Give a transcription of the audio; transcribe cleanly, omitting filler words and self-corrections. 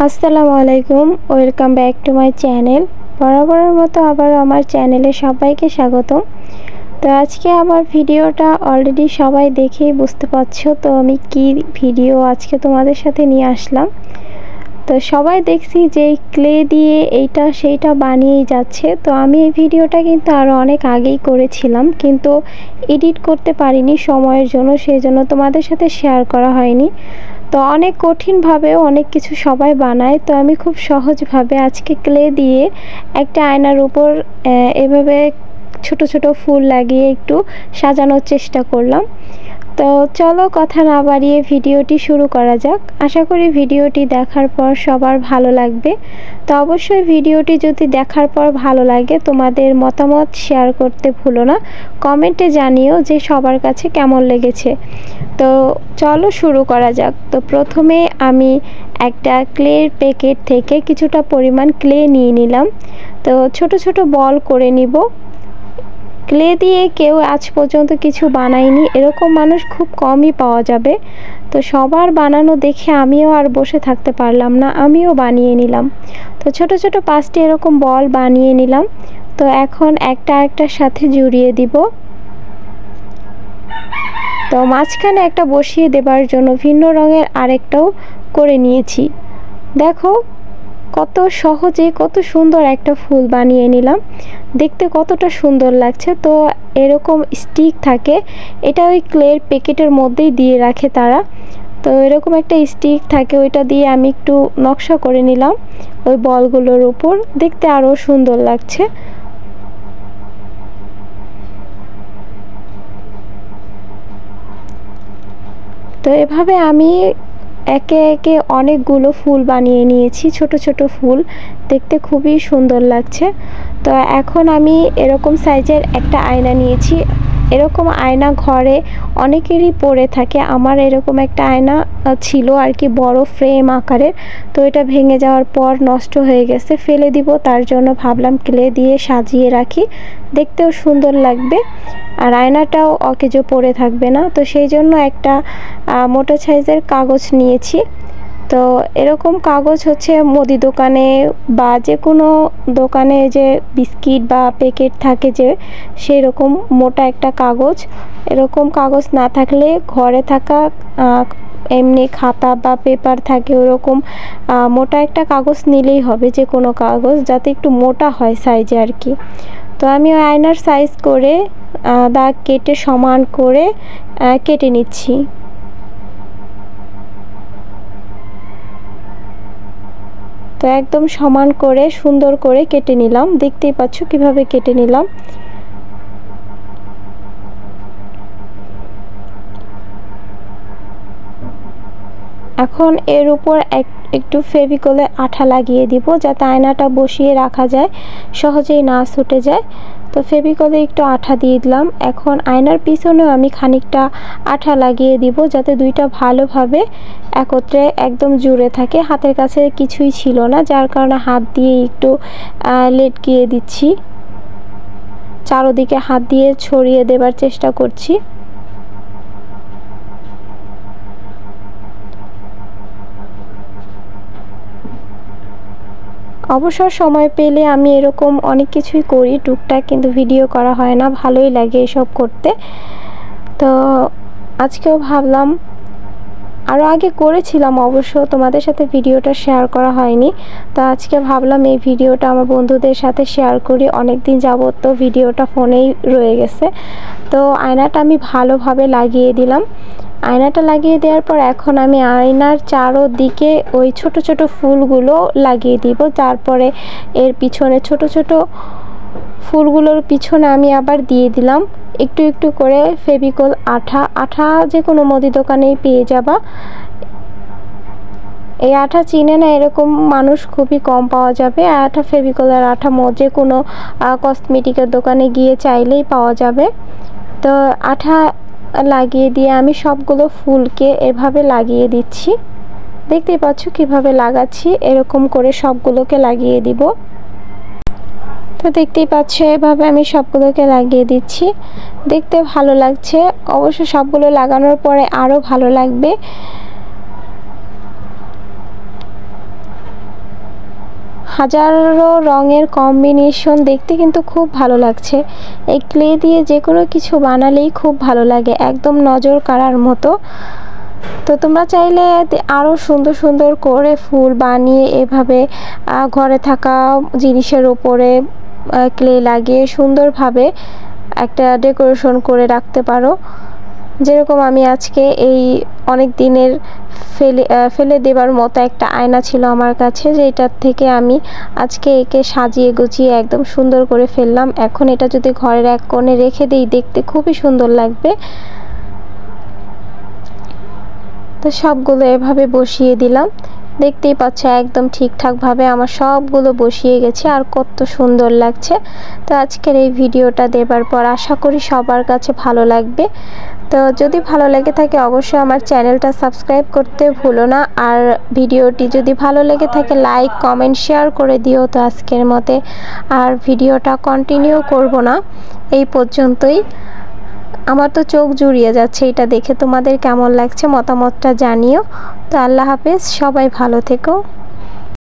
আসসালামু আলাইকুম, welcome back to my channel. বরাবরের মতো আবার আমার চ্যানেলে সবাইকে স্বাগতম। তো আজকে আমার ভিডিওটা অলরেডি সবাই দেখেই বুঝতে পারছো তো আমি কি ভিডিও আজকে তোমাদের সাথে নিয়ে আসলাম। তো সবাই দেখছি যে ক্লে দিয়ে এইটা সেইটা বানিয়েই যাচ্ছে। তো আমি এই ভিডিওটা কিন্তু আরও অনেক আগেই করেছিলাম, কিন্তু এডিট করতে পারিনি সময়ের জন্য, সেই জন্য তোমাদের সাথে শেয়ার করা হয়নি। তো অনেক কঠিনভাবে অনেক কিছু সবাই বানায়, তো আমি খুব সহজভাবে আজকে ক্লে দিয়ে একটা আয়নার উপর এভাবে ছোট ছোট ফুল লাগিয়ে একটু সাজানোর চেষ্টা করলাম। তো চলো কথা না বাড়িয়ে ভিডিওটি শুরু করা যাক। আশা করি ভিডিওটি দেখার পর সবার ভালো লাগবে। তো অবশ্যই ভিডিওটি যদি দেখার পর ভালো লাগে তোমাদের মতামত শেয়ার করতে ভুলো না, কমেন্টে জানিও যে সবার কাছে কেমন লেগেছে। তো চলো শুরু করা যাক। তো প্রথমে আমি একটা ক্লের প্যাকেট থেকে কিছুটা পরিমাণ ক্লে নিয়ে নিলাম। তো ছোট ছোট বল করে নিব। ক্লে দিয়ে কেউ আজ পর্যন্ত কিছু বানায়নি, এরকম মানুষ খুব কমই পাওয়া যাবে। তো সবার বানানো দেখে আমিও আর বসে থাকতে পারলাম না, আমিও বানিয়ে নিলাম। তো ছোট ছোট 5টি এরকম বল বানিয়ে নিলাম। তো এখন একটা একটার সাথে জুড়িয়ে দিব। তো মাঝখানে একটা বসিয়ে দেবার জন্য ভিন্ন রঙের আরেকটাও করে নিয়েছি। দেখো কত সহজে কত সুন্দর একটা ফুল বানিয়ে নিলাম, দেখতে কতটা সুন্দর লাগছে। তো এরকম স্টিক থাকে, এটা ওই ক্লের প্যাকেটের মধ্যেই দিয়ে রাখে তারা। তো এরকম একটা স্টিক থাকে, ওইটা দিয়ে আমি একটু নকশা করে নিলাম ওই বলগুলোর উপর, দেখতে আরও সুন্দর লাগছে। তো এভাবে আমি একে একে অনেকগুলো ফুল বানিয়ে নিয়েছি, ছোট ছোট ফুল, দেখতে খুবই সুন্দর লাগছে। তো এখন আমি এরকম সাইজের একটা আয়না নিয়েছি। এরকম আয়না ঘরে অনেকেরই পড়ে থাকে, আমার এরকম একটা আয়না ছিল আর কি, বড় ফ্রেম আকারের। তো এটা ভেঙে যাওয়ার পর নষ্ট হয়ে গেছে, ফেলে দিব। তার জন্য ভাবলাম ক্লে দিয়ে সাজিয়ে রাখি, দেখতেও সুন্দর লাগবে আর আয়নাটাও অকেজো পড়ে থাকবে না। তো সেই জন্য একটা মোটা সাইজের কাগজ নিয়েছি। তো এরকম কাগজ হচ্ছে মুদি দোকানে বা যে কোনো দোকানে যে বিস্কিট বা প্যাকেট থাকে যে, সেই রকম মোটা একটা কাগজ। এরকম কাগজ না থাকলে ঘরে থাকা এমনি খাতা বা পেপার থাকে, ওরকম মোটা একটা কাগজ নিলেই হবে, যে কোনো কাগজ যাতে একটু মোটা হয় সাইজে আর কি। তো আমি ওই আয়নার সাইজ করে দাগ কেটে সমান করে কেটে নিচ্ছি। তো একদম সমান করে সুন্দর করে কেটে নিলাম, দেখতেই পাচ্ছ কিভাবে কেটে নিলাম। এখন এর উপর একটু ফেভিকলের আঠা লাগিয়ে দিব, যাতে আয়নাটা বসিয়ে রাখা যায়, সহজেই না ছুটে যায়। তো ফেভিকলে একটু আঠা দিয়ে দিলাম। এখন আয়নার পিছনেও আমি খানিকটা আঠা লাগিয়ে দিব, যাতে দুইটা ভালোভাবে একত্রে একদম জুড়ে থাকে। হাতের কাছে কিছুই ছিল না, যার কারণে হাত দিয়ে একটু লেটকিয়ে দিচ্ছি, চারদিকে হাত দিয়ে ছড়িয়ে দেবার চেষ্টা করছি। অবসর সময় পেলে আমি এরকম অনেক কিছুই করি টুকটাক, কিন্তু ভিডিও করা হয় না, ভালোই লাগে এসব করতে। তো আজকেও ভাবলাম, আরও আগে করেছিলাম অবশ্য, তোমাদের সাথে ভিডিওটা শেয়ার করা হয়নি। তো আজকে ভাবলাম এই ভিডিওটা আমার বন্ধুদের সাথে শেয়ার করি, অনেক দিন যাবত তো ভিডিওটা ফোনেই রয়ে গেছে। তো আয়নাটা আমি ভালোভাবে লাগিয়ে দিলাম। আয়নাটা লাগিয়ে দেওয়ার পর এখন আমি আয়নার চারদিকে ওই ছোট ছোট ফুলগুলো লাগিয়ে দিব। তারপরে এর পিছনে ছোট ছোট ফুলগুলোর পিছনে আমি আবার দিয়ে দিলাম একটু একটু করে ফেভিকল আঠা যে কোনো মুদি দোকানেই পেয়ে যাবা। এই আঠা চিনে না এরকম মানুষ খুবই কম পাওয়া যাবে। আঠা ফেভিকলের আঠা যে কোনো কসমেটিকের দোকানে গিয়ে চাইলেই পাওয়া যাবে। তো আঠা লাগিয়ে দিয়ে আমি সবগুলো ফুলকে এভাবে লাগিয়ে দিচ্ছি, দেখতেই পাচ্ছ কিভাবে লাগাচ্ছি, এরকম করে সবগুলোকে লাগিয়ে দিব। তো দেখতেই পাচ্ছ এভাবে আমি সবগুলোকে লাগিয়ে দিচ্ছি, দেখতে ভালো লাগছে। অবশ্য সবগুলো লাগানোর পরে আরও ভালো লাগবে। হাজারো রঙের কম্বিনেশন, দেখতে কিন্তু খুব ভালো লাগছে। এই ক্লে দিয়ে যে কোনো কিছু বানালেই খুব ভালো লাগে, একদম নজর কাড়ার মতো। তো তোমরা চাইলে আরও সুন্দর সুন্দর করে ফুল বানিয়ে এভাবে ঘরে থাকা জিনিসের উপরে ক্লে লাগিয়ে সুন্দরভাবে একটা ডেকোরেশন করে রাখতে পারো। যেরকম আমি আজকে এই অনেক দিনের ফেলে দেবার মতো একটা আয়না ছিল আমার কাছে, যেটার থেকে আমি আজকে একে সাজিয়ে গুছিয়ে একদম সুন্দর করে ফেললাম। এখন এটা যদি ঘরের এক কোণে রেখে দিই, দেখতে খুবই সুন্দর লাগবে। তো সবগুলো এভাবে বসিয়ে দিলাম। দেখতেই পাচ্ছ একদম ঠিকঠাকভাবে আমার সবগুলো বসিয়ে গেছে, আর কত সুন্দর লাগছে। তো আজকের এই ভিডিওটা দেবার পর আশা করি সবার কাছে ভালো লাগবে। তো যদি ভালো লেগে থাকে অবশ্যই আমার চ্যানেলটা সাবস্ক্রাইব করতে ভুলো না, আর ভিডিওটি যদি ভালো লেগে থাকে লাইক কমেন্ট শেয়ার করে দিও। তো আজকের মতে আর ভিডিওটা কন্টিনিউ করব না, এই পর্যন্তই। আমার তো চোখ জুড়িয়ে যাচ্ছে এটা দেখে। তোমাদের কেমন লাগছে মতামতটা জানিও। তো আল্লাহ হাফেজ, সবাই ভালো থেকো।